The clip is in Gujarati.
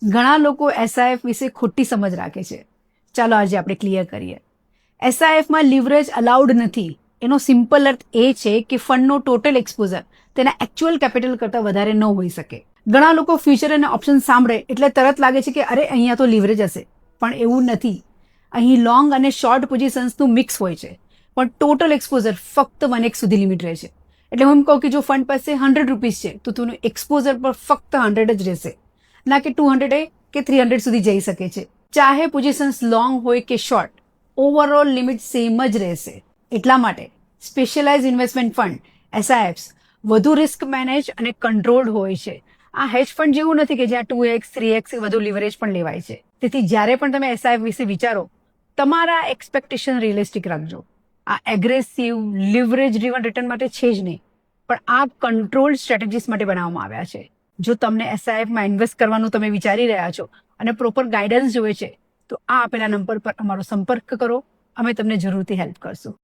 ઘણા લોકો એસઆઈએફ વિશે ખોટી સમજ રાખે છે. ચાલો આજે આપણે ક્લિયર કરીએ. એસઆઈએફમાં લિવરેજ અલાઉડ નથી. એનો સિમ્પલ અર્થ એ છે કે ફંડનો ટોટલ એક્સપોઝર તેના એકચ્યુઅલ કેપિટલ કરતાં વધારે ન હોઈ શકે. ઘણા લોકો ફ્યુચર અને ઓપ્શન સાંભળે એટલે તરત લાગે છે કે અરે અહીંયા તો લિવરેજ હશે, પણ એવું નથી. અહીં લોંગ અને શોર્ટ પોઝિશન્સનું મિક્સ હોય છે, પણ ટોટલ એક્સપોઝર ફક્ત 1x સુધી લિમિટ રહે છે. એટલે હું એમ કહું કે જો ફંડ પાસે 100 રૂપીસ છે તો તેનું એક્સપોઝર પર ફક્ત 100 જ રહેશે, ના કે 200 કે 300 સુધી જઈ શકે છે. ચાહે પોઝિશન્સ લોંગ હોય કે શોર્ટ, ઓવરઓલ લિમિટ સેમ જ રહેશે. એટલા માટે સ્પેશિયલાઇઝ ઇન્વેસ્ટમેન્ટ ફંડ એસઆઈએફ્સ વધુ રિસ્ક મેનેજ અને કંટ્રોલ્ડ હોય છે. આ હેજ ફંડ જેવું નથી કે જ્યાં 2x 3x વધુ લિવરેજ પણ લેવાય છે. તેથી જ્યારે પણ તમે એસઆઈએફ વિશે વિચારો, તમારા એક્સપેક્ટેશન રિયલિસ્ટિક રાખજો. આ એગ્રેસિવ લિવરેજ ડ્રીવન રિટર્ન માટે છે જ નહીં, પણ આ કંટ્રોલ્ડ સ્ટ્રેટેજીસ માટે બનાવવામાં આવ્યા છે. જો તમને એસઆઈએફમાં ઇન્વેસ્ટ કરવાનું તમે વિચારી રહ્યા છો અને પ્રોપર ગાઈડન્સ જોઈએ છે, તો આ આપેલા નંબર પર અમારો સંપર્ક કરો. અમે તમને જરૂરથી હેલ્પ કરશું.